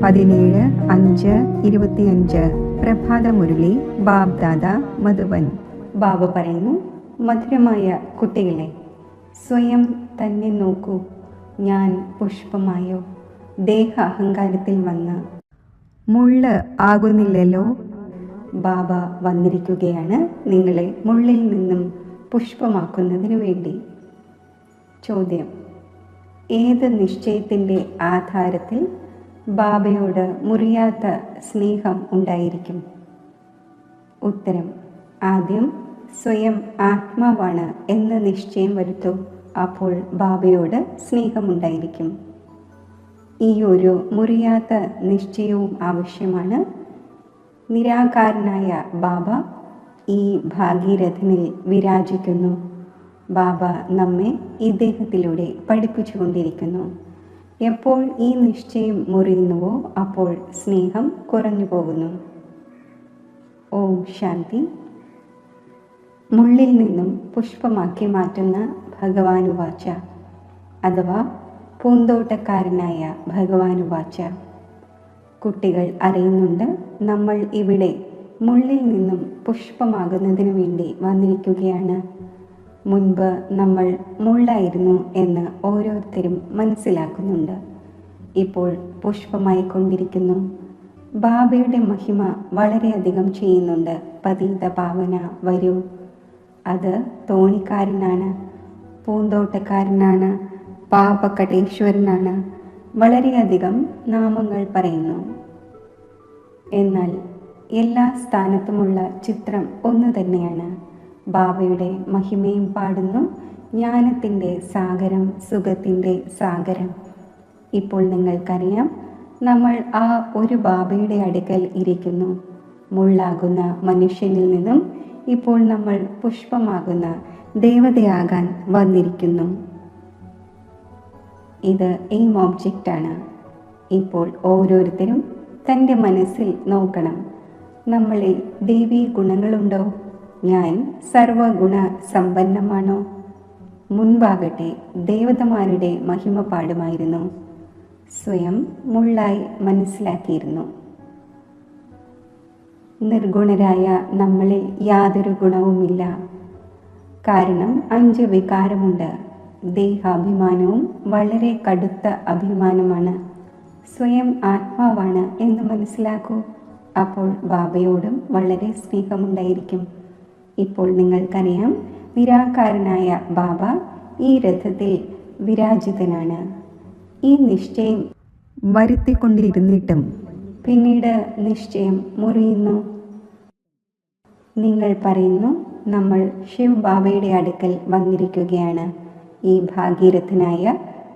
17:5:25 പ്രഭാതമുരളി ബാബ്ദാദ മധുബൻ. ബാബ പറയുന്നു, മധുരമായ കുട്ടികളെ, സ്വയം തന്നെ നോക്കൂ. ഞാൻ പുഷ്പമായോ ദേഹ അഹങ്കാരത്തിൽ വന്ന് മുള്ള് ആകുന്നില്ലല്ലോ. ബാബ വന്നിരിക്കുകയാണ് നിങ്ങളെ മുള്ളിൽ നിന്നും പുഷ്പമാക്കുന്നതിനു വേണ്ടി. ചോദ്യം: ഏത് നിശ്ചയത്തിൻ്റെ ആധാരത്തിൽ ബാബയോട് മുറിയാത്ത സ്നേഹം ഉണ്ടായിരിക്കും? ഉത്തരം: ആദ്യം സ്വയം ആത്മാവാണ് എന്ന നിശ്ചയം വരുത്തൂ. അപ്പോൾ ബാബയോട് സ്നേഹമുണ്ടായിരിക്കും. ഈ ഒരു മുറിയാത്ത നിശ്ചയവും ആവശ്യമാണ്. നിരാകാരനായ ബാബ ഈ ഭാഗീരഥനിൽ വിരാജിക്കുന്നു. ബാബ നമ്മെ ഈ ദേഹത്തിലൂടെ പഠിപ്പിച്ചുകൊണ്ടിരിക്കുന്നു. എപ്പോൾ ഈ നിശ്ചയം മുറിയുന്നുവോ അപ്പോൾ സ്നേഹം കുറഞ്ഞു പോകുന്നു. ഓം ശാന്തി. മുള്ളിൽ നിന്നും പുഷ്പമാക്കി മാറ്റുന്ന ഭഗവാനുവാച, അഥവാ പൂന്തോട്ടക്കാരനായ ഭഗവാനുവാച. കുട്ടികൾ അറിയുന്നുണ്ട്, നമ്മൾ ഇവിടെ മുള്ളിൽ നിന്നും പുഷ്പമാകുന്നതിന് വേണ്ടി വന്നിരിക്കുകയാണ്. മുൻപ് നമ്മൾ മുള്ളായിരുന്നു എന്ന് ഓരോരുത്തരും മനസ്സിലാക്കുന്നുണ്ട്. ഇപ്പോൾ പുഷ്പമായി കൊണ്ടിരിക്കുന്നു. ബാബയുടെ മഹിമ വളരെയധികം ചെയ്യുന്നുണ്ട്. പതിത പാവന വരൂ. അത് തോണിക്കാരനാണ്, പൂന്തോട്ടക്കാരനാണ്, പാപകടേശ്വരനാണ്. വളരെയധികം നാമങ്ങൾ പറയുന്നു. എന്നാൽ എല്ലാ സ്ഥാനത്തുമുള്ള ചിത്രം ഒന്നു തന്നെയാണ്. ബാബയുടെ മഹിമയും പാടുന്നു. ജ്ഞാനത്തിൻ്റെ സാഗരം, സുഖത്തിൻ്റെ സാഗരം. ഇപ്പോൾ നിങ്ങൾക്കറിയാം, നമ്മൾ ആ ഒരു ബാബയുടെ അടുക്കൽ ഇരിക്കുന്നു. മുള്ളാകുന്ന മനുഷ്യനിൽ നിന്നും ഇപ്പോൾ നമ്മൾ പുഷ്പമാകുന്ന ദേവതയാകാൻ വന്നിരിക്കുന്നു. ഇത് എയിം ഓബ്ജക്റ്റാണ്. ഇപ്പോൾ ഓരോരുത്തരും തൻ്റെ മനസ്സിൽ നോക്കണം, നമ്മളിൽ ദൈവീ ഗുണങ്ങളുണ്ടോ? ഞാൻ സർവഗുണ സമ്പന്നമാണോ? മുൻപാകട്ടെ ദേവതമാരുടെ മഹിമ പാടുമായിരുന്നു. സ്വയം മുള്ളായി മനസ്സിലാക്കിയിരുന്നു. നിർഗുണരായ നമ്മളിൽ യാതൊരു ഗുണവുമില്ല. കാരണം 5 വികാരമുണ്ട്. ദേഹാഭിമാനവും വളരെ കടുത്ത അഭിമാനമാണ്. സ്വയം ആത്മാവാണ് എന്ന് മനസ്സിലാക്കൂ. അപ്പോൾ ബാബയോടും വളരെ സ്നേഹമുണ്ടായിരിക്കും. ഇപ്പോൾ നിങ്ങൾക്കറിയാം, നിരാകാരനായ ബാബ ഈ രഥത്തിൽ വിരാജിതനാണ്. ഈ നിശ്ചയം വരുത്തിക്കൊണ്ടിരുന്നിട്ടും പിന്നീട് നിശ്ചയം മുറിയുന്നു. നിങ്ങൾ പറയുന്നു, നമ്മൾ ശിവ് ബാബയുടെ അടുക്കൽ വന്നിരിക്കുകയാണ്. ഈ ഭാഗീരഥനായ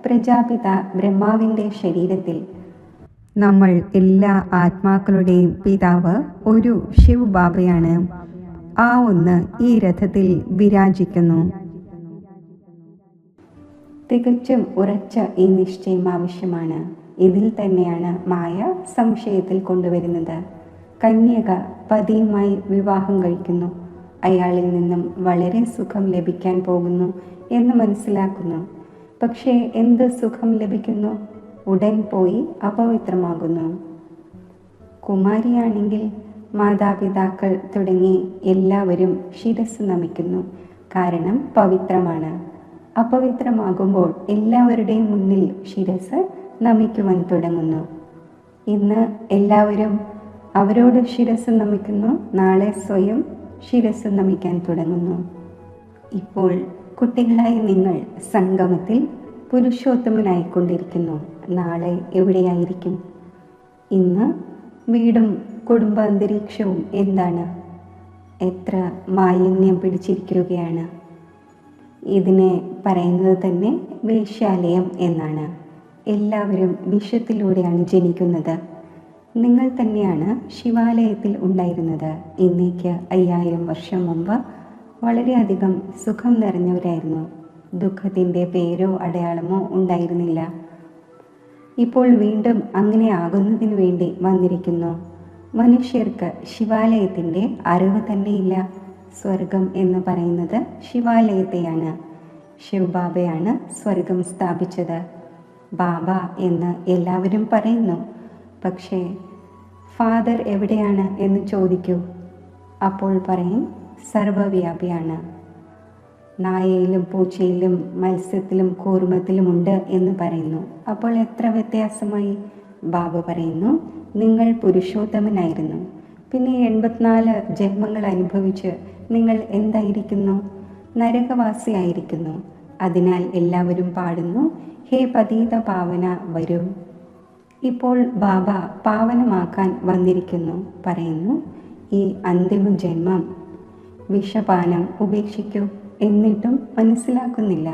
പ്രജാപിത ബ്രഹ്മാവിൻ്റെ ശരീരത്തിൽ നമ്മൾ എല്ലാ ആത്മാക്കളുടെയും പിതാവ് ഒരു ശിവ് ബാബയാണ്. ആ ഒന്ന് ഈ രഥത്തിൽ വിരാജിക്കുന്നു. തികച്ചും ഉറച്ച ഈ നിശ്ചയം ആവശ്യമാണ്. ഇതിൽ തന്നെയാണ് മായ സംശയത്തിൽ കൊണ്ടുവരുന്നത്. കന്യക പതിയുമായി വിവാഹം കഴിക്കുന്നു. അയാളിൽ നിന്നും വളരെ സുഖം ലഭിക്കാൻ പോകുന്നു എന്ന് മനസ്സിലാക്കുന്നു. പക്ഷേ എന്ത് സുഖം ലഭിക്കുന്നു? ഉടൻ പോയി അപവിത്രമാകുന്നു. കുമാരിയാണെങ്കിൽ മാതാപിതാക്കൾ തുടങ്ങി എല്ലാവരും ശിരസ് നമിക്കുന്നു. കാരണം പവിത്രമാണ്. അപവിത്രമാകുമ്പോൾ എല്ലാവരുടെയും മുന്നിൽ ശിരസ് നമിക്കുവാൻ തുടങ്ങുന്നു. ഇന്ന് എല്ലാവരും അവരോട് ശിരസ് നമിക്കുന്നു. നാളെ സ്വയം ശിരസ് നമിക്കാൻ തുടങ്ങുന്നു. ഇപ്പോൾ കുട്ടികളായി നിങ്ങൾ സംഗമത്തിൽ പുരുഷോത്തമനായിക്കൊണ്ടിരിക്കുന്നു. നാളെ എവിടെയായിരിക്കും? ഇന്ന് വീടും കുടുംബാന്തരീക്ഷവും എന്താണ്? എത്ര മാലിന്യം പിടിച്ചിരിക്കുകയാണ്. ഇതിനെ പറയുന്നത് തന്നെ വേശ്യാലയം എന്നാണ്. എല്ലാവരും വിഷത്തിലൂടെയാണ് ജനിക്കുന്നത്. നിങ്ങൾ തന്നെയാണ് ശിവാലയത്തിൽ ഉണ്ടായിരുന്നത്. ഇന്നേക്ക് 5000 വർഷം മുമ്പ് വളരെയധികം സുഖം നിറഞ്ഞവരായിരുന്നു. ദുഃഖത്തിൻ്റെ പേരോ അടയാളമോ ഉണ്ടായിരുന്നില്ല. ഇപ്പോൾ വീണ്ടും അങ്ങനെ ആകുന്നതിന് വേണ്ടി വന്നിരിക്കുന്നു. മനുഷ്യർക്ക് ശിവാലയത്തിൻ്റെ അറിവ് തന്നെയില്ല. സ്വർഗം എന്ന് പറയുന്നത് ശിവാലയത്തെയാണ്. ശിവബാബയാണ് സ്വർഗം സ്ഥാപിച്ചത്. ബാബ എന്ന് എല്ലാവരും പറയുന്നു. പക്ഷേ ഫാദർ എവിടെയാണ് എന്ന് ചോദിക്കൂ. അപ്പോൾ പറയും സർവവ്യാപിയാണ്. നായയിലും പൂച്ചയിലും മത്സ്യത്തിലും കൂർമ്മത്തിലുമുണ്ട് എന്ന് പറയുന്നു. അപ്പോൾ എത്ര വ്യത്യാസമായി? ബാബ പറയുന്നു, നിങ്ങൾ പുരുഷോത്തമനായിരുന്നു. പിന്നെ 84 ജന്മങ്ങൾ അനുഭവിച്ച് നിങ്ങൾ എന്തായിരിക്കുന്നു? നരകവാസിയായിരിക്കുന്നു. അതിനാൽ എല്ലാവരും പാടുന്നു, ഹേ പതീത പാവന വരൂ. ഇപ്പോൾ ബാബ പാവനമാക്കാൻ വന്നിരിക്കുന്നു. പറയുന്നു, ഈ അന്തിമ ജന്മം വിഷപാനം ഉപേക്ഷിക്കൂ. എന്നിട്ടും മനസ്സിലാക്കുന്നില്ല.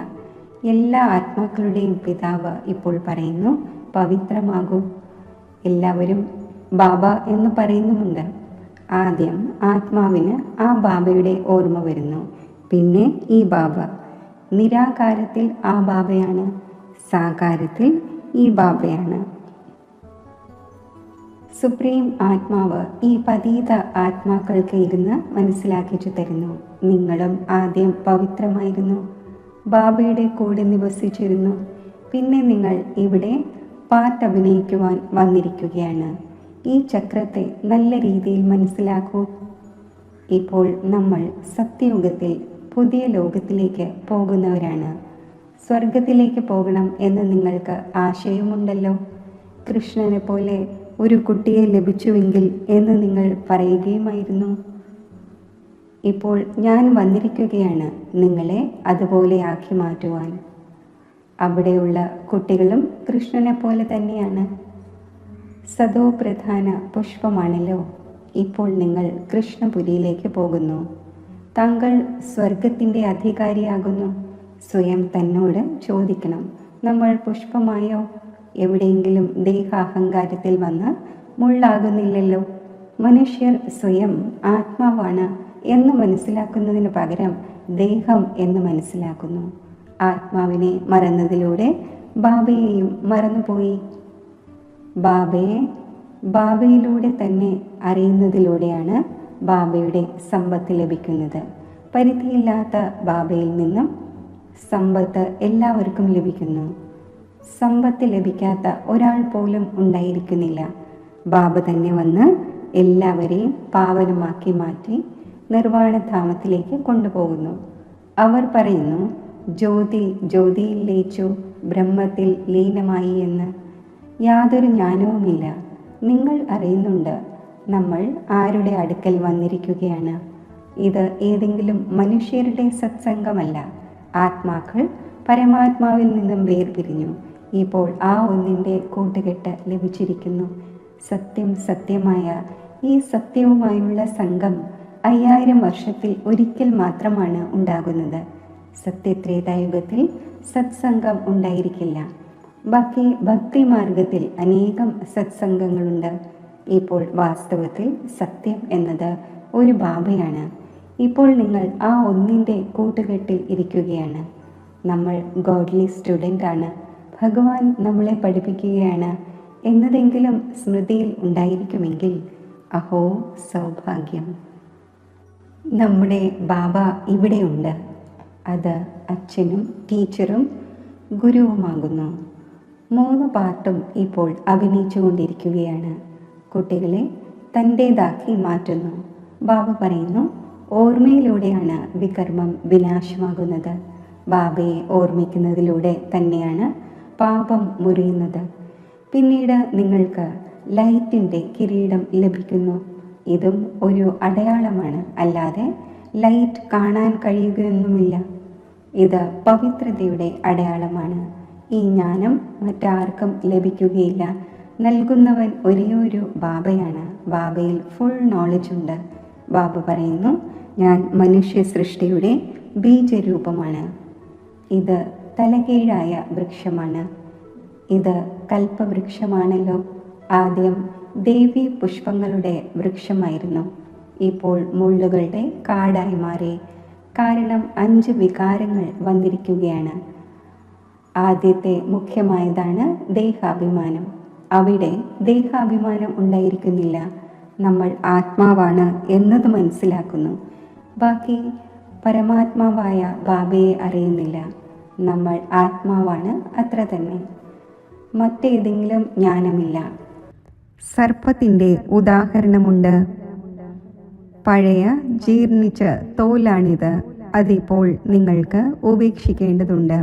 എല്ലാ ആത്മാക്കളുടെയും പിതാവ് ഇപ്പോൾ പറയുന്നു, പവിത്രമാകൂ. എല്ലാവരും ബാബ എന്ന് പറയുന്നുമുണ്ട്. ആദ്യം ആത്മാവിന് ആ ബാബയുടെ ഓർമ്മ വരുന്നു. പിന്നെ ഈ ബാബ. നിരാകാരത്തിൽ ആ ബാബയാണ്, സാകാരത്തിൽ ഈ ബാബയാണ്. സുപ്രീം ആത്മാവ് ഈ പതീത ആത്മാക്കൾക്ക് ഇരുന്ന് മനസ്സിലാക്കിച്ചു തരുന്നു. നിങ്ങളും ആദ്യം പവിത്രമായിരുന്നു, ബാബയുടെ കൂടെ നിവസിച്ചിരുന്നു. പിന്നെ നിങ്ങൾ ഇവിടെ പാട്ട് അഭിനയിക്കുവാൻ വന്നിരിക്കുകയാണ്. ഈ ചക്രത്തെ നല്ല രീതിയിൽ മനസ്സിലാക്കൂ. ഇപ്പോൾ നമ്മൾ സത്യയുഗത്തിൽ പുതിയ ലോകത്തിലേക്ക് പോകുന്നവരാണ്. സ്വർഗത്തിലേക്ക് പോകണം എന്ന് നിങ്ങൾക്ക് ആശയമുണ്ടല്ലോ. കൃഷ്ണനെ പോലെ ഒരു കുട്ടിയെ ലഭിച്ചുവെങ്കിൽ എന്ന് നിങ്ങൾ പറയുകയുമായിരുന്നു. ഇപ്പോൾ ഞാൻ വന്നിരിക്കുകയാണ് നിങ്ങളെ അതുപോലെ ആക്കി മാറ്റുവാൻ. അവിടെയുള്ള കുട്ടികളും കൃഷ്ണനെ പോലെ തന്നെയാണ്. സദോ പ്രധാന പുഷ്പമാണല്ലോ. ഇപ്പോൾ നിങ്ങൾ കൃഷ്ണപുരിയിലേക്ക് പോകുന്നു. താങ്കൾ സ്വർഗത്തിൻ്റെ അധികാരിയാകുന്നു. സ്വയം തന്നോട് ചോദിക്കണം, നമ്മൾ പുഷ്പമായോ? എവിടെയെങ്കിലും ദേഹാഹങ്കാരത്തിൽ വന്ന് മുള്ളാകുന്നില്ലല്ലോ. മനുഷ്യർ സ്വയം ആത്മാവാണ് എന്ന് മനസ്സിലാക്കുന്നതിന് പകരം ദേഹം എന്ന് മനസ്സിലാക്കുന്നു. ആത്മാവിനെ മറന്നതിലൂടെ ബാബയെയും മറന്നുപോയി. ബാബയെ ബാബയിലൂടെ തന്നെ അറിയുന്നതിലൂടെയാണ് ബാബയുടെ സമ്പത്ത് ലഭിക്കുന്നത്. പരിധിയില്ലാത്ത ബാബയിൽ നിന്നും സമ്പത്ത് എല്ലാവർക്കും ലഭിക്കുന്നു. സമ്പത്ത് ലഭിക്കാത്ത ഒരാൾ പോലും ഉണ്ടായിരിക്കുന്നില്ല. ബാബ തന്നെ വന്ന് എല്ലാവരെയും പാവനമാക്കി മാറ്റി നിർവാണധാമത്തിലേക്ക് കൊണ്ടുപോകുന്നു. അവർ പറയുന്നു, ജ്യോതി ജ്യോതിയിൽ ലയിച്ചു, ബ്രഹ്മത്തിൽ ലീനമായി എന്ന്. യാതൊരു ജ്ഞാനവുമില്ല. നിങ്ങൾ അറിയുന്നുണ്ട് നമ്മൾ ആരുടെ അടുക്കൽ വന്നിരിക്കുകയാണ്. ഇത് ഏതെങ്കിലും മനുഷ്യരുടെ സത്സംഗമല്ല. ആത്മാക്കൾ പരമാത്മാവിൽ നിന്നും വേർപിരിഞ്ഞു. ഇപ്പോൾ ആ ഒന്നിൻ്റെ കൂട്ടുകെട്ട് ലഭിച്ചിരിക്കുന്നു. സത്യം സത്യമായ ഈ സത്യവുമായുള്ള സംഘം 5000 വർഷത്തിൽ ഒരിക്കൽ മാത്രമാണ് ഉണ്ടാകുന്നത്. സത്യത്രേതായുഗത്തിൽ സത്സംഗം ഉണ്ടായിരിക്കില്ല. ബാക്കി ഭക്തിമാർഗത്തിൽ അനേകം സത്സംഗങ്ങളുണ്ട്. ഇപ്പോൾ വാസ്തവത്തിൽ സത്യം എന്നത് ഒരു ബാബയാണ്. ഇപ്പോൾ നിങ്ങൾ ആ ഒന്നിൻ്റെ കൂട്ടുകെട്ടിൽ ഇരിക്കുകയാണ്. നമ്മൾ ഗോഡ്ലി സ്റ്റുഡൻ്റ് ആണ്. ഭഗവാൻ നമ്മളെ പഠിപ്പിക്കുകയാണ് എന്നതെങ്കിലും സ്മൃതിയിൽ ഉണ്ടായിരിക്കുമെങ്കിൽ അഹോ സൗഭാഗ്യം. നമ്മുടെ ബാബ ഇവിടെയുണ്ട്. അത് അച്ഛനും ടീച്ചറും ഗുരുവുമാകുന്നു. 3 പാർട്ടും ഇപ്പോൾ അഭിനയിച്ചു കൊണ്ടിരിക്കുകയാണ്. കുട്ടികളെ തൻ്റേതാക്കി മാറ്റുന്നു. ബാബ പറയുന്നു, ഓർമ്മയിലൂടെയാണ് വികർമ്മം വിനാശമാകുന്നത്. ബാബയെ ഓർമ്മിക്കുന്നതിലൂടെ തന്നെയാണ് പാപം മുറിയുന്നത്. പിന്നീട് നിങ്ങൾക്ക് ലൈറ്റിൻ്റെ കിരീടം ലഭിക്കുന്നു. ഇതും ഒരു അടയാളമാണ്, അല്ലാതെ ലൈറ്റ് കാണാൻ കഴിയുകയൊന്നുമില്ല. ഇത് പവിത്രതയുടെ അടയാളമാണ്. ഈ ജ്ഞാനം മറ്റാർക്കും ലഭിക്കുകയില്ല. നൽകുന്നവൻ ഒരേയൊരു ബാബയാണ്. ബാബയിൽ ഫുൾ നോളജ് ഉണ്ട്. ബാബ പറയുന്നു, ഞാൻ മനുഷ്യ സൃഷ്ടിയുടെ ബീജരൂപമാണ്. ഇത് തലകീഴായ വൃക്ഷമാണ്. ഇത് കൽപ്പവൃക്ഷമാണല്ലോ. ആദ്യം ദേവി പുഷ്പങ്ങളുടെ വൃക്ഷമായിരുന്നു. ഇപ്പോൾ മുള്ളുകളുടെ കാടായി മാറി. കാരണം 5 വികാരങ്ങൾ വന്നിരിക്കുകയാണ്. ആദ്യത്തെ മുഖ്യമായതാണ് ദേഹാഭിമാനം. അവിടെ ദേഹാഭിമാനം ഉണ്ടായിരിക്കുന്നില്ല. നമ്മൾ ആത്മാവാണ് എന്നത് മനസ്സിലാക്കുന്നു. ബാക്കി പരമാത്മാവായ ബാബയെ അറിയുന്നില്ല. നമ്മൾ ആത്മാവാണ്, അത്ര തന്നെ. മറ്റേതെങ്കിലും ജ്ഞാനമില്ല. സർപ്പത്തിൻ്റെ ഉദാഹരണമുണ്ട്. പഴയ ജീർണിച്ച തോലാണിത്. അതിപ്പോൾ നിങ്ങൾക്ക് ഉപേക്ഷിക്കേണ്ടതുണ്ട്.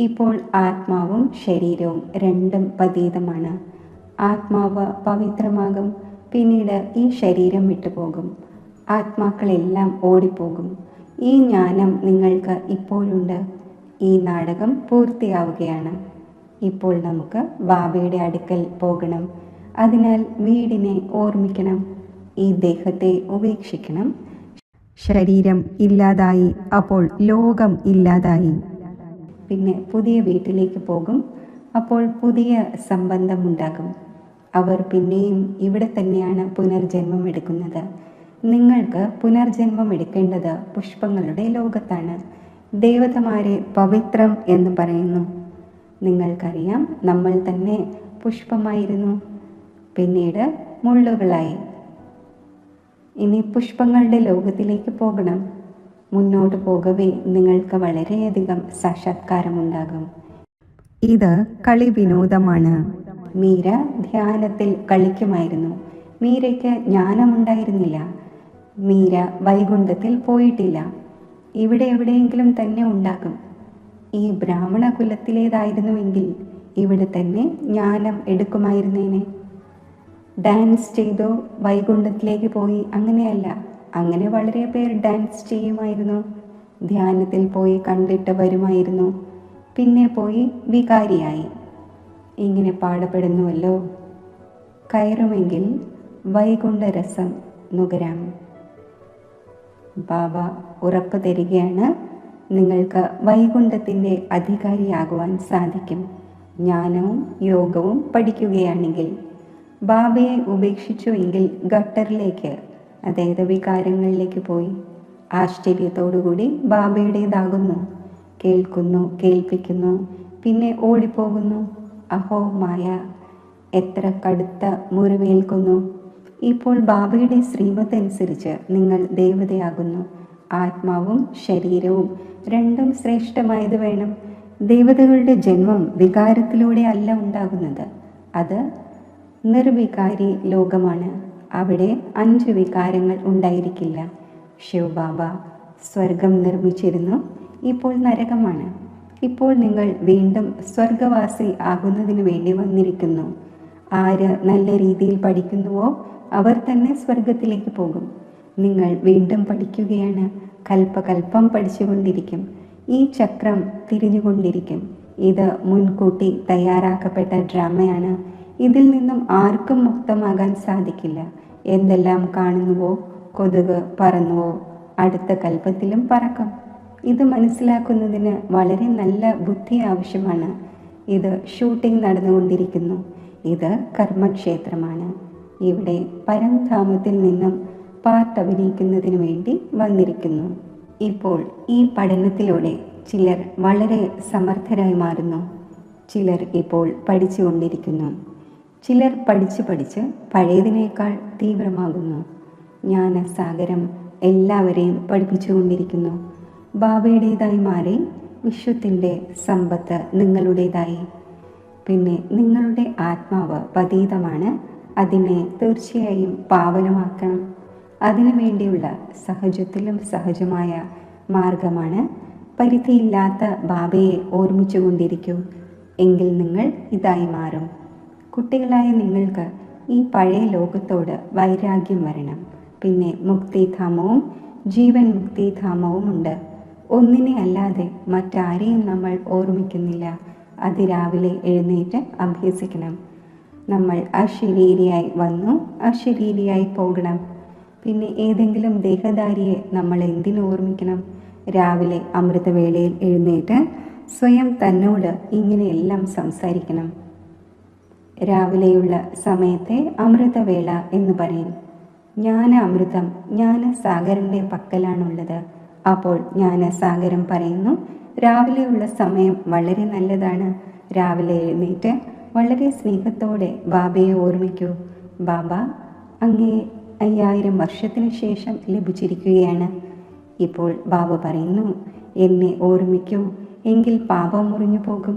ഇപ്പോൾ ആത്മാവും ശരീരവും രണ്ടും പതീതമാണ്. ആത്മാവ് പവിത്രമാകും, പിന്നീട് ഈ ശരീരം വിട്ടുപോകും. ആത്മാക്കളെല്ലാം ഓടിപ്പോകും. ഈ ജ്ഞാനം നിങ്ങൾക്ക് ഇപ്പോഴുണ്ട്. ഈ നാടകം പൂർത്തിയാവുകയാണ്. ഇപ്പോൾ നമുക്ക് ബാബയുടെ അടുക്കൽ പോകണം. അതിനാൽ വീടിനെ ഓർമ്മിക്കണം. ഈ ദേഹത്തെ ഉപേക്ഷിക്കണം. ശരീരം ഇല്ലാതായി, അപ്പോൾ ലോകം ഇല്ലാതായി. പിന്നെ പുതിയ വീട്ടിലേക്ക് പോകും. അപ്പോൾ പുതിയ സംബന്ധമുണ്ടാകും. അവർ പിന്നെയും ഇവിടെ തന്നെയാണ് പുനർജന്മം എടുക്കുന്നത്. നിങ്ങൾക്ക് പുനർജന്മം എടുക്കേണ്ടത് പുഷ്പങ്ങളുടെ ലോകത്താണ്. ദേവതമാരെ പവിത്രം എന്ന് പറയുന്നു. നിങ്ങൾക്കറിയാം, നമ്മൾ തന്നെ പുഷ്പമായിരുന്നു, പിന്നീട് മുള്ളുകളായി. ഇനി പുഷ്പങ്ങളുടെ ലോകത്തിലേക്ക് പോകണം. മുന്നോട്ട് പോകവേ നിങ്ങൾക്ക് വളരെയധികം സാക്ഷാത്കാരമുണ്ടാകും. ഇത് കളി വിനോദമാണ്. മീര ധ്യാനത്തിൽ കളിക്കുമായിരുന്നു. മീരയ്ക്ക് ജ്ഞാനമുണ്ടായിരുന്നില്ല. മീര വൈകുണ്ഠത്തിൽ പോയിട്ടില്ല. ഇവിടെ എവിടെയെങ്കിലും തന്നെ ഉണ്ടാകും. ഈ ബ്രാഹ്മണ കുലത്തിലേതായിരുന്നുവെങ്കിൽ ഇവിടെ തന്നെ ജ്ഞാനം എടുക്കുമായിരുന്നേനെ. ഡാൻസ് ചെയ്തോ വൈകുണ്ഠത്തിലേക്ക് പോയി, അങ്ങനെയല്ല. അങ്ങനെ വളരെ പേർ ഡാൻസ് ചെയ്യുമായിരുന്നു. ധ്യാനത്തിൽ പോയി കണ്ടിട്ട് വരുമായിരുന്നു. പിന്നെ പോയി വികാരിയായി. ഇങ്ങനെ പാടപ്പെടുന്നുവല്ലോ. കയറുമെങ്കിൽ വൈകുണ്ഠരസം നുകരാം. ബാബ ഉറപ്പ് തരികയാണ്, നിങ്ങൾക്ക് വൈകുണ്ഠത്തിൻ്റെ അധികാരിയാകുവാൻ സാധിക്കും. ജ്ഞാനവും യോഗവും പഠിക്കുകയാണെങ്കിൽ. ബാബയെ ഉപേക്ഷിച്ചു എങ്കിൽ ഗട്ടറിലേക്ക്, അതായത് വികാരങ്ങളിലേക്ക് പോയി. ആശ്ചര്യത്തോടുകൂടി ബാബയുടേതാകുന്നു. കേൾക്കുന്നു, കേൾപ്പിക്കുന്നു, പിന്നെ ഓടിപ്പോകുന്നു. അഹോ മായ, എത്ര കടുത്ത മുറിവേൽക്കുന്നു. ഇപ്പോൾ ബാബയുടെ ശ്രീമതനുസരിച്ച് നിങ്ങൾ ദേവതയാകുന്നു. ആത്മാവും ശരീരവും രണ്ടും ശ്രേഷ്ഠമായത് വേണം. ദേവതകളുടെ ജന്മം വികാരത്തിലൂടെ അല്ല ഉണ്ടാകുന്നത്. അത് നിർവികാരി ലോകമാണ്. അവിടെ 5 വികാരങ്ങൾ ഉണ്ടായിരിക്കില്ല. ശിവബാബ സ്വർഗം നിർമ്മിച്ചിരുന്നു, ഇപ്പോൾ നരകമാണ്. ഇപ്പോൾ നിങ്ങൾ വീണ്ടും സ്വർഗവാസി ആകുന്നതിന് വേണ്ടി വന്നിരിക്കുന്നു. ആര് നല്ല രീതിയിൽ പഠിക്കുന്നുവോ അവർ തന്നെ സ്വർഗത്തിലേക്ക് പോകും. നിങ്ങൾ വീണ്ടും പഠിക്കുകയാണ്. കൽപ്പകൽപ്പം പഠിച്ചുകൊണ്ടിരിക്കും. ഈ ചക്രം തിരിഞ്ഞുകൊണ്ടിരിക്കും. ഇത് മുൻകൂട്ടി തയ്യാറാക്കപ്പെട്ട ഡ്രാമയാണ്. ഇതിൽ നിന്നും ആർക്കും മുക്തമാകാൻ സാധിക്കില്ല. എന്തെല്ലാം കാണുന്നുവോ, കൊതുക് പറന്നുവോ, അടുത്ത കൽപ്പത്തിലും പറക്കും. ഇത് മനസ്സിലാക്കുന്നതിന് വളരെ നല്ല ബുദ്ധി ആവശ്യമാണ്. ഇത് ഷൂട്ടിംഗ് നടന്നുകൊണ്ടിരിക്കുന്നു. ഇത് കർമ്മക്ഷേത്രമാണ്. ഇവിടെ പരംധാമത്തിൽ നിന്നും പാർട്ട് അഭിനയിക്കുന്നതിന് വേണ്ടി വന്നിരിക്കുന്നു. ഇപ്പോൾ ഈ പഠനത്തിലൂടെ ചിലർ വളരെ സമർത്ഥരായി മാറുന്നു. ചിലർ ഇപ്പോൾ പഠിച്ചുകൊണ്ടിരിക്കുന്നു. ചിലർ പഠിച്ച് പഴയതിനേക്കാൾ തീവ്രമാകുന്നു. ജ്ഞാനസാഗരം എല്ലാവരെയും പഠിപ്പിച്ചുകൊണ്ടിരിക്കുന്നു. ബാബയുടേതായി മാറി വിശ്വത്തിൻ്റെ സമ്പത്ത് നിങ്ങളുടേതായി. പിന്നെ നിങ്ങളുടെ ആത്മാവ് പതീതമാണ്. അതിനെ തീർച്ചയായും പാവനമാക്കണം. അതിനു വേണ്ടിയുള്ള സഹജത്തിലും സഹജമായ മാർഗമാണ്. പരിധിയില്ലാത്ത ബാബയെ ഓർമ്മിച്ചുകൊണ്ടിരിക്കൂ. എങ്കിൽ നിങ്ങൾ ഇതായി മാറും. കുട്ടികളായ നിങ്ങൾക്ക് ഈ പഴയ ലോകത്തോട് വൈരാഗ്യം വരണം. പിന്നെ മുക്തിധാമവും ജീവൻ മുക്തിധാമവുമുണ്ട്. ഒന്നിനെ അല്ലാതെ മറ്റാരെയും നമ്മൾ ഓർമ്മിക്കുന്നില്ല. അതിരാവിലെ എഴുന്നേറ്റ് അഭ്യസിക്കണം. നമ്മൾ അശരീരിയായി വന്നു, അശരീരിയായി പോകണം. പിന്നെ ഏതെങ്കിലും ദേഹധാരിയെ നമ്മൾ എന്തിനു ഓർമ്മിക്കണം? രാവിലെ അമൃതവേളയിൽ എഴുന്നേറ്റ് സ്വയം തന്നോട് ഇങ്ങനെയെല്ലാം സംസാരിക്കണം. രാവിലെയുള്ള സമയത്തെ അമൃതവേള എന്ന് പറയും. ജ്ഞാനാമൃതം ജ്ഞാനസാഗരൻ്റെ പക്കലാണുള്ളത്. അപ്പോൾ ജ്ഞാനസാഗരം പറയുന്നു, രാവിലെയുള്ള സമയം വളരെ നല്ലതാണ്. രാവിലെ എഴുന്നേറ്റ് വളരെ സ്നേഹത്തോടെ ബാബയെ ഓർമ്മിക്കൂ. ബാബ അങ്ങേ 5000 വർഷത്തിന് ശേഷം ലഭിച്ചിരിക്കുകയാണ്. ഇപ്പോൾ ബാബ പറയുന്നു, എന്നെ ഓർമ്മിക്കൂ, എങ്കിൽ പാപം മുറിഞ്ഞു പോകും.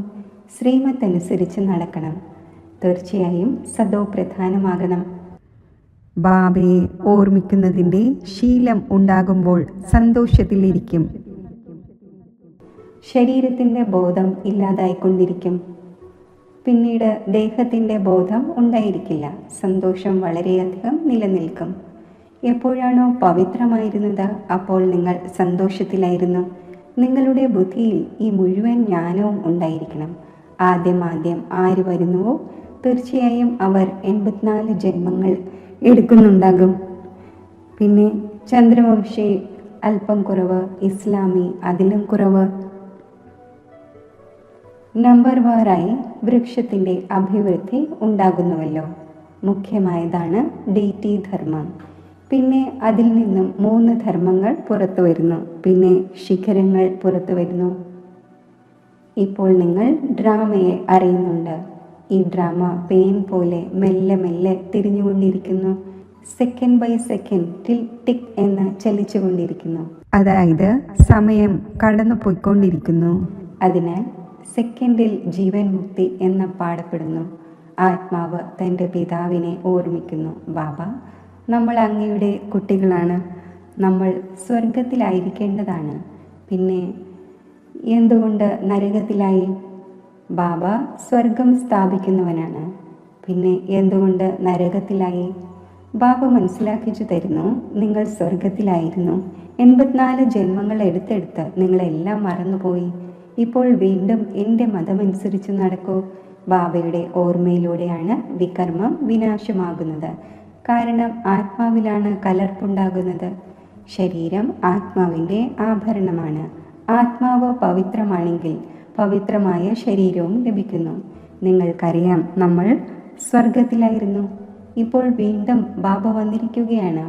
ശ്രീമത്തനുസരിച്ച് നടക്കണം. തീർച്ചയായും സദോ പ്രധാനമാകണം. ബാബയെ ഓർമ്മിക്കുന്നതിൻ്റെ ശീലം ഉണ്ടാകുമ്പോൾ സന്തോഷത്തിലിരിക്കും. ശരീരത്തിൻ്റെ ബോധം ഇല്ലാതായിക്കൊണ്ടിരിക്കും. പിന്നീട് ദേഹത്തിൻ്റെ ബോധം ഉണ്ടായിരിക്കില്ല. സന്തോഷം വളരെയധികം നിലനിൽക്കും. എപ്പോഴാണോ പവിത്രമായിരുന്നത് അപ്പോൾ നിങ്ങൾ സന്തോഷത്തിലായിരുന്നു. നിങ്ങളുടെ ബുദ്ധിയിൽ ഈ മുഴുവൻ ജ്ഞാനവും ഉണ്ടായിരിക്കണം. ആദ്യം ആര് വരുന്നുവോ തീർച്ചയായും അവർ 84 ജന്മങ്ങൾ എടുക്കുന്നുണ്ടാകും. പിന്നെ ചന്ദ്രവംശി അല്പം കുറവ്, ഇസ്ലാമി അതിലും കുറവ്. നമ്പർ വാറായി വൃക്ഷത്തിൻ്റെ അഭിവൃദ്ധി ഉണ്ടാകുന്നുവല്ലോ. മുഖ്യമായതാണ് DT ധർമ്മം. പിന്നെ അതിൽ നിന്നും 3 ധർമ്മങ്ങൾ പുറത്തു വരുന്നു. പിന്നെ ശിഖരങ്ങൾ പുറത്തു വരുന്നു. ഇപ്പോൾ നിങ്ങൾ ഡ്രാമയെ അറിയുന്നുണ്ട്. ഈ ഡ്രാമ പെയിൻ പോലെ മെല്ലെ മെല്ലെ തിരിഞ്ഞുകൊണ്ടിരിക്കുന്നു. സെക്കൻഡ് ബൈ സെക്കൻഡ് ടിക് എന്ന് ചലിച്ചുകൊണ്ടിരിക്കുന്നു. അതായത് സമയം കടന്നു പോയിക്കൊണ്ടിരിക്കുന്നു. അതിനാൽ സെക്കൻഡിൽ ജീവൻ മുക്തി എന്ന് പാടപ്പെടുന്നു. ആത്മാവ് തൻ്റെ പിതാവിനെ ഓർമ്മിക്കുന്നു. ബാബ, നമ്മൾ അങ്ങയുടെ കുട്ടികളാണ്. നമ്മൾ സ്വർഗത്തിലായിരിക്കേണ്ടതാണ്. പിന്നെ എന്തുകൊണ്ട് നരകത്തിലായി? ബാബ സ്വർഗം സ്ഥാപിക്കുന്നവനാണ്. പിന്നെ എന്തുകൊണ്ട് നരകത്തിലായി? ബാബ മനസ്സിലാക്കിച്ചു തരുന്നു, നിങ്ങൾ സ്വർഗത്തിലായിരുന്നു. 84 ജന്മങ്ങൾ എടുത്തെടുത്ത് നിങ്ങളെല്ലാം മറന്നുപോയി. ഇപ്പോൾ വീണ്ടും എൻ്റെ മതമനുസരിച്ച് നടക്കൂ. ബാബയുടെ ഓർമ്മയിലൂടെയാണ് വികർമ്മം വിനാശമാകുന്നത്. കാരണം ആത്മാവിലാണ് കലർപ്പുണ്ടാകുന്നത്. ശരീരം ആത്മാവിൻ്റെ ആഭരണമാണ്. ആത്മാവ് പവിത്രമാണെങ്കിൽ പവിത്രമായ ശരീരവും ലഭിക്കുന്നു. നിങ്ങൾക്കറിയാം, നമ്മൾ സ്വർഗത്തിലായിരുന്നു. ഇപ്പോൾ വീണ്ടും ബാബ വന്നിരിക്കുകയാണ്.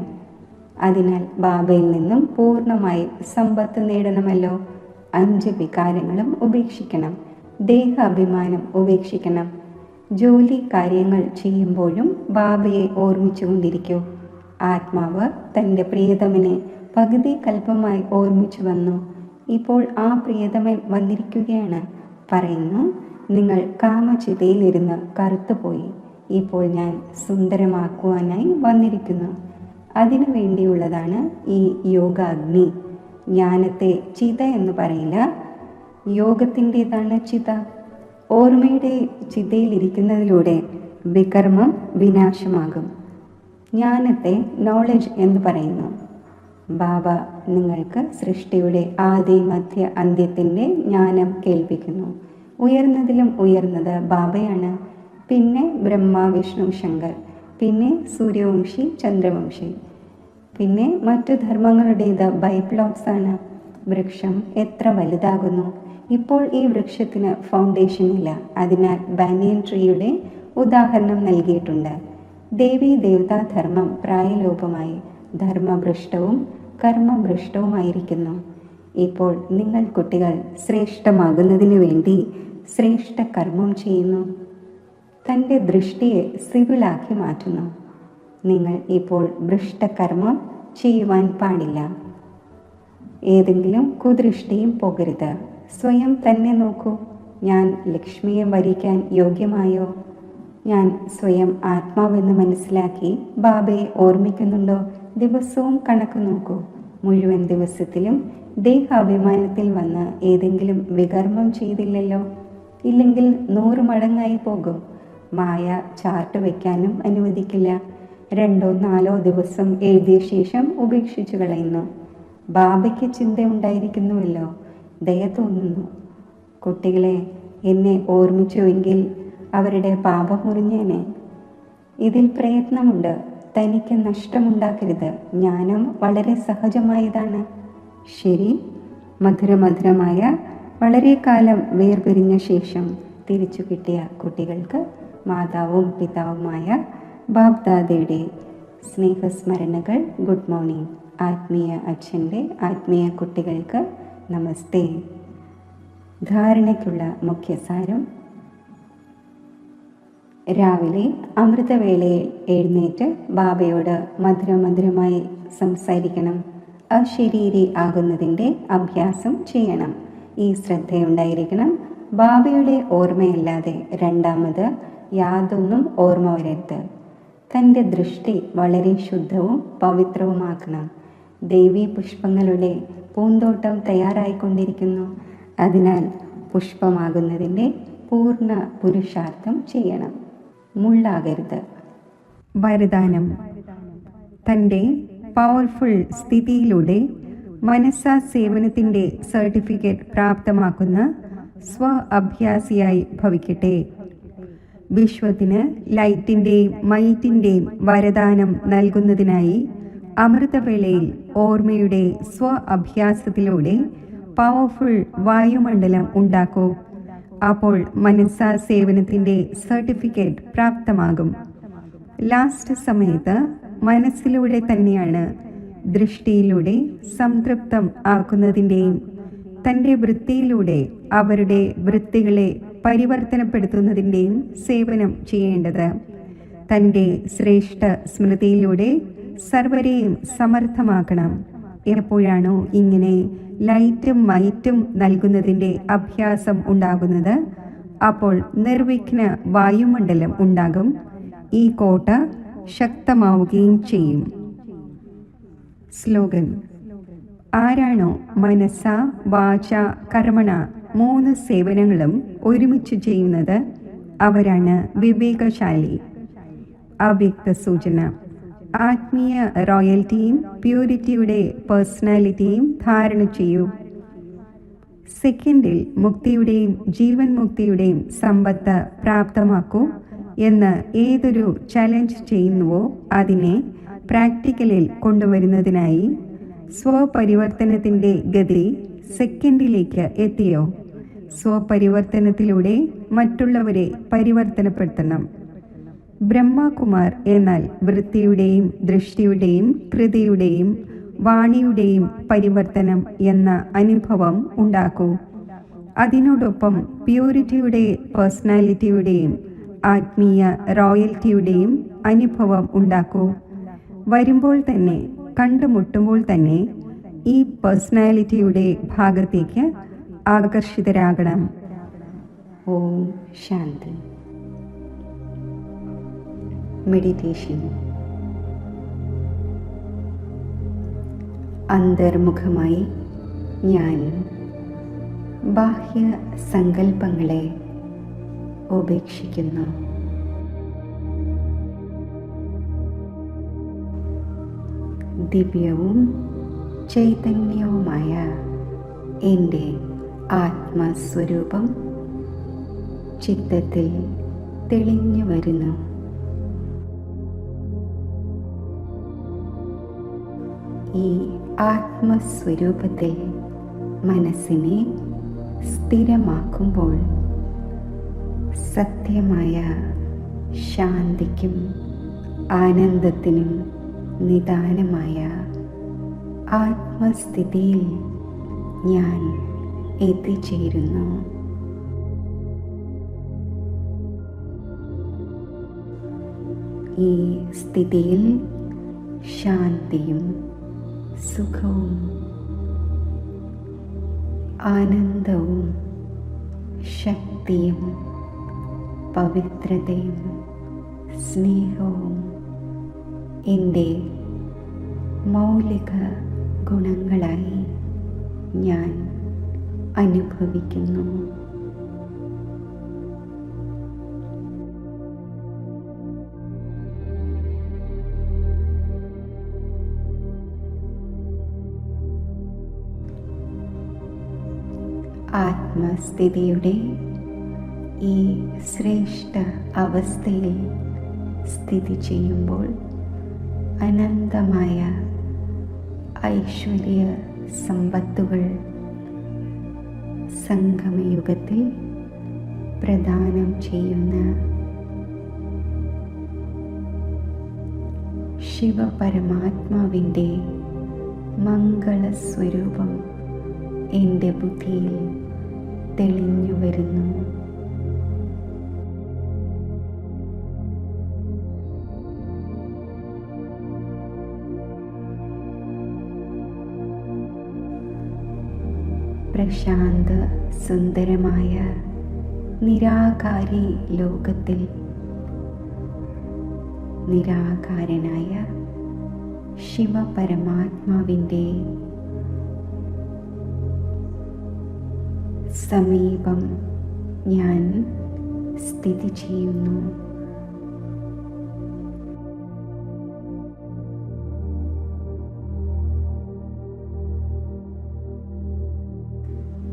അതിനാൽ ബാബയിൽ നിന്നും പൂർണ്ണമായി സമ്പത്ത് നേടണമല്ലോ. 5 വികാരങ്ങളും ഉപേക്ഷിക്കണം. ദേഹ അഭിമാനം ഉപേക്ഷിക്കണം. ജോലി കാര്യങ്ങൾ ചെയ്യുമ്പോഴും ബാബയെ ഓർമ്മിച്ചുകൊണ്ടിരിക്കൂ. ആത്മാവ് തൻ്റെ പ്രിയതമനെ പകുതി കൽപ്പമായി ഓർമ്മിച്ചു വന്നു. ഇപ്പോൾ ആ പ്രിയതമൻ വന്നിരിക്കുകയാണ്. പറയുന്നു, നിങ്ങൾ കാമചിതയിലിരുന്ന് കറുത്തുപോയി. ഇപ്പോൾ ഞാൻ സുന്ദരമാക്കുവാനായി വന്നിരിക്കുന്നു. അതിനു വേണ്ടിയുള്ളതാണ് ഈ യോഗാഗ്നി. ജ്ഞാനത്തെ ചിത എന്ന് പറയില്ല, യോഗത്തിൻ്റെതാണ് ചിത. ഓർമ്മയുടെ ചിതയിലിരിക്കുന്നതിലൂടെ വികർമ്മം വിനാശമാകും. ജ്ഞാനത്തെ നോളജ് എന്ന് പറയുന്നു. ബാബ നിങ്ങൾക്ക് സൃഷ്ടിയുടെ ആദി മധ്യ അന്ത്യത്തിൻ്റെ ജ്ഞാനം കേൾപ്പിക്കുന്നു. ഉയർന്നതിലും ഉയർന്നത് ബാബയാണ്. പിന്നെ ബ്രഹ്മ, വിഷ്ണു, ശങ്കർ, പിന്നെ സൂര്യവംശി, ചന്ദ്രവംശി, പിന്നെ മറ്റു ധർമ്മങ്ങളുടേത് ബൈപ്ലോട്ട്സ് ആണ്. വൃക്ഷം എത്ര വലുതാകുന്നു! ഇപ്പോൾ ഈ വൃക്ഷത്തിന് ഫൗണ്ടേഷൻ ഇല്ല. അതിനാൽ ബാനിയൻ ട്രീയുടെ ഉദാഹരണം നൽകിയിട്ടുണ്ട്. ദേവീ ദേവതാ ധർമ്മം പ്രായലോപമായി ധർമ്മഭ്രഷ്ടവും കർമ്മഭ്രഷ്ടവുമായിരിക്കുന്നു. ഇപ്പോൾ നിങ്ങൾ കുട്ടികൾ ശ്രേഷ്ഠമാകുന്നതിന് വേണ്ടി ശ്രേഷ്ഠ കർമ്മം ചെയ്യുന്നു. തൻ്റെ ദൃഷ്ടിയെ സിവിളാക്കി മാറ്റുന്നു. നിങ്ങൾ ഇപ്പോൾ ഭ്രഷ്ടകർമ്മം ചെയ്യുവാൻ പാടില്ല. ഏതെങ്കിലും കുദൃഷ്ടിയും പോകരുത്. സ്വയം തന്നെ നോക്കൂ. ഞാൻ ലക്ഷ്മിയെ വരിക്കാൻ യോഗ്യമായോ? ഞാൻ സ്വയം ആത്മാവെന്ന് മനസ്സിലാക്കി ബാബയെ ഓർമ്മിക്കുന്നുണ്ടോ? ദിവസവും കണക്ക് നോക്കൂ. മുഴുവൻ ദിവസത്തിലും ദേഹാഭിമാനത്തിൽ വന്ന് ഏതെങ്കിലും വികർമ്മം ചെയ്തില്ലല്ലോ. ഇല്ലെങ്കിൽ 100 മടങ്ങായി പോകും. മായ ചാർട്ട് വയ്ക്കാനും അനുവദിക്കില്ല. 2-4 ദിവസം എഴുതിയ ശേഷം ഉപേക്ഷിച്ചു കളയുന്നു. ബാബയ്ക്ക് ചിന്ത ഉണ്ടായിരിക്കുന്നുവല്ലോ. ദയ തോന്നുന്നു. കുട്ടികളെ, എന്നെ ഓർമ്മിച്ചുവെങ്കിൽ അവരുടെ പാപം മുറിഞ്ഞേനെ. ഇതിൽ പ്രയത്നമുണ്ട്. തനിക്ക് നഷ്ടമുണ്ടാക്കരുത്. ജ്ഞാനം വളരെ സഹജമായതാണ്. ശരി, മധുരമധുരമായ വളരെ കാലം വേർപിരിഞ്ഞ ശേഷം തിരിച്ചു കിട്ടിയ കുട്ടികൾക്ക് മാതാവും പിതാവുമായ ബാബ്ദാദയുടെ സ്നേഹസ്മരണകൾ. Good morning. ആത്മീയ അച്ഛൻ്റെ ആത്മീയ കുട്ടികൾക്ക് നമസ്തേ. ധാരണയ്ക്കുള്ള മുഖ്യസാരം: രാവിലെ അമൃതവേളയിൽ എഴുന്നേറ്റ് ബാബയോട് മധുരമധുരമായി സംസാരിക്കണം. അശരീരി ആകുന്നതിൻ്റെ അഭ്യാസം ചെയ്യണം. ഈ ശ്രദ്ധയുണ്ടായിരിക്കണം. ബാബയുടെ ഓർമ്മയല്ലാതെ രണ്ടാമത് യാതൊന്നും ഓർമ്മ വരരുത്. തൻ്റെ ദൃഷ്ടി വളരെ ശുദ്ധവും പവിത്രവുമാക്കണം. ദേവീ പുഷ്പങ്ങളുടെ പൂന്തോട്ടം തയ്യാറായിക്കൊണ്ടിരിക്കുന്നു. അതിനാൽ പുഷ്പമാകുന്നതിൻ്റെ പൂർണ്ണ പുരുഷാർത്ഥം ചെയ്യണം. മുള്ളാകരുത്. വരദാനം. തൻ്റെ പവർഫുൾ സ്ഥിതിയിലൂടെ മനസ്സാ സേവനത്തിൻ്റെ സർട്ടിഫിക്കറ്റ് പ്രാപ്തമാക്കുന്ന സ്വ അഭ്യാസിയായി ഭവിക്കട്ടെ. വിശ്വത്തിന് ലൈറ്റിൻ്റെയും മൈറ്റിൻ്റെയും വരദാനം നൽകുന്നതിനായി അമൃതവേളയിൽ ഓർമ്മയുടെ സ്വ അഭ്യാസത്തിലൂടെ പവർഫുൾ വായുമണ്ഡലം ഉണ്ടാക്കൂ. അപ്പോൾ മനസ്സാ സേവനത്തിൻ്റെ സർട്ടിഫിക്കറ്റ് പ്രാപ്തമാകും. ലാസ്റ്റ് സമയത്ത് മനസ്സിലൂടെ തന്നെയാണ് ദൃഷ്ടിയിലൂടെ സംതൃപ്തം ആക്കുന്നതിൻ്റെയും തൻ്റെ വൃത്തിയിലൂടെ അവരുടെ വൃത്തികളെ പരിവർത്തനപ്പെടുത്തുന്നതിൻ്റെയും സേവനം ചെയ്യേണ്ടത്. തൻ്റെ ശ്രേഷ്ഠ സ്മൃതിയിലൂടെ സർവരെയും സമർത്ഥമാക്കണം. എപ്പോഴാണോ ഇങ്ങനെ ലൈറ്റും മൈറ്റും നൽകുന്നതിൻ്റെ അഭ്യാസം ഉണ്ടാകുന്നത്, അപ്പോൾ നിർവിഘ്ന വായുമണ്ഡലം ഉണ്ടാകും. ഈ കോട്ട ശക്തമാവുകയും ചെയ്യും. സ്ലോഗൻ. ആരാണോ മനസ്സ വാച കർമ്മണ 3 സേവനങ്ങളും ഒരുമിച്ച് ചെയ്യുന്നത് അവരാണ് വിവേകശാലി. അവ്യക്ത സൂചന. ആത്മീയ റോയൽറ്റിയും പ്യൂരിറ്റിയുടെ പേഴ്സണാലിറ്റിയും ധാരണ ചെയ്യൂ. സെക്കൻഡിൽ മുക്തിയുടെയും ജീവൻ മുക്തിയുടെയും സമ്പത്ത് പ്രാപ്തമാക്കൂ എന്ന് ഏതൊരു ചലഞ്ച് ചെയ്യുന്നുവോ അതിനെ പ്രാക്ടിക്കലിൽ കൊണ്ടുവരുന്നതിനായി സ്വപരിവർത്തനത്തിൻ്റെ ഗതി സെക്കൻഡിലേക്ക് എത്തിയോ? സ്വപരിവർത്തനത്തിലൂടെ മറ്റുള്ളവരെ പരിവർത്തനപ്പെടുത്തണം. ബ്രഹ്മകുമാർ എന്നാൽ വൃത്തിയുടെയും ദൃഷ്ടിയുടെയും കൃതിയുടെയും വാണിയുടെയും പരിവർത്തനം എന്ന അനുഭവം ഉണ്ടാക്കൂ. അതിനോടൊപ്പം പ്യൂരിറ്റിയുടെ പേഴ്സണാലിറ്റിയുടെയും ആത്മീയ റോയൽറ്റിയുടെയും അനുഭവം ഉണ്ടാക്കൂ. വരുമ്പോൾ തന്നെ കണ്ടുമുട്ടുമ്പോൾ തന്നെ ഈ പേഴ്സണാലിറ്റിയുടെ ഭാഗത്തേക്ക് ആകർഷിതരാകണം. ഓം ശാന്തി. മെഡിറ്റേഷൻ. അന്തർമുഖമായി ഞാൻ ബാഹ്യ സങ്കല്പങ്ങളെ ഉപേക്ഷിക്കുന്നു. ദിവ്യവും ചൈതന്യവുമായ എൻ്റെ ആത്മസ്വരൂപം ചിത്തത്തിൽ തെളിഞ്ഞു വരുന്നു. ഈ ആത്മസ്വരൂപത്തിൽ മനസ്സിനെ സ്ഥിരമാക്കുമ്പോൾ സത്യമായ ശാന്തിക്കും ആനന്ദത്തിനും നിദാനമായ ആത്മസ്ഥിതിയിൽ ഞാൻ എത്തിച്ചേരുന്നു. ഈ സ്ഥിതിയിൽ ശാന്തിയും സുഖവും ആനന്ദവും ശക്തിയും പവിത്രതയും സ്നേഹവും എൻ്റെ മൗലിക ഗുണങ്ങളായി ഞാൻ അനുഭവിക്കുന്നു. ആത്മസ്ഥിതിയുടെ ഈ ശ്രേഷ്ഠ അവസ്ഥയിൽ സ്ഥിതി ചെയ്യുമ്പോൾ അനന്തമായ ഐശ്വര്യ സമ്പത്തുകൾ സംഗമയുഗത്തിൽ പ്രദാനം ചെയ്യുന്ന ശിവപരമാത്മാവിൻ്റെ മംഗളസ്വരൂപം എൻ്റെ ബുദ്ധിയിൽ തെളിഞ്ഞു വരുന്നു. പ്രശാന്ത സുന്ദരമായ നിരാകാരി ലോകത്തിൽ നിരാകാരനായ ശിവപരമാത്മാവിൻ്റെ സമീപം ഞാൻ സ്ഥിതി ചെയ്യുന്നു.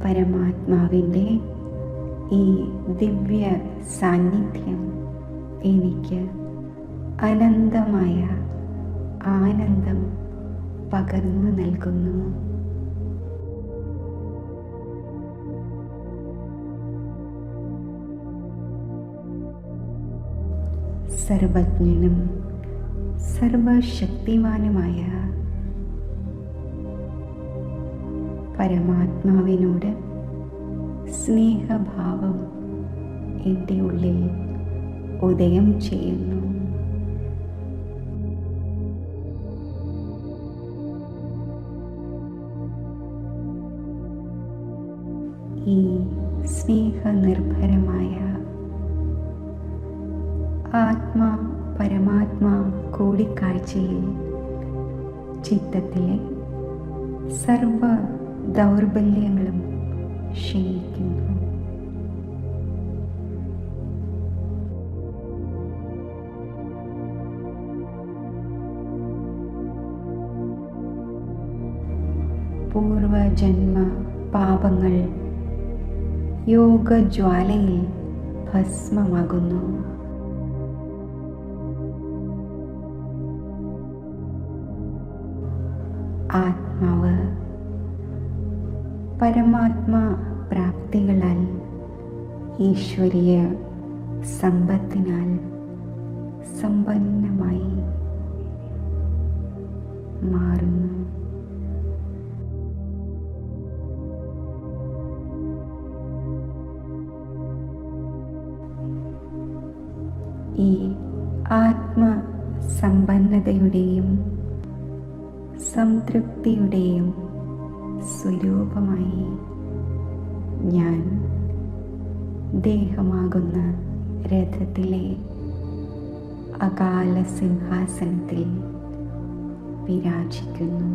പരമാത്മാവിൻ്റെ ഈ ദിവ്യ സാന്നിധ്യം എനിക്ക് അനന്തമായ ആനന്ദം പകർന്നു നൽകുന്നു. സർവജ്ഞനും സർവശക്തിമാനുമായ പരമാത്മാവിനോട് സ്നേഹഭാവം എൻ്റെ ഉള്ളിൽ ഉദയം ചെയ്യുന്നു. ഈ സ്നേഹനിർഭരമായ ആത്മാ പരമാത്മാ കൂടിക്കാഴ്ചയിൽ ചിത്തത്തിലെ സർവ ദൗർബല്യങ്ങളും ക്ഷയിക്കുന്നു. പൂർവജന്മ പാപങ്ങൾ യോഗജ്വാലയിൽ ഭസ്മമാകുന്നു. ആത്മാവ് പരമാത്മാ പ്രാപ്തികളാൽ ഈശ്വരീയ സമ്പത്തിനാൽ സമ്പന്നമായി മാറുന്നു. ഈ ആത്മസമ്പന്നതയുടെയും സംതൃപ്തിയുടെയും സ്വരൂപമായി ഞാൻ ദേഹമാകുന്ന രഥത്തിലെ അകാല സിംഹാസനത്തിൽ വിരാജിക്കുന്നു.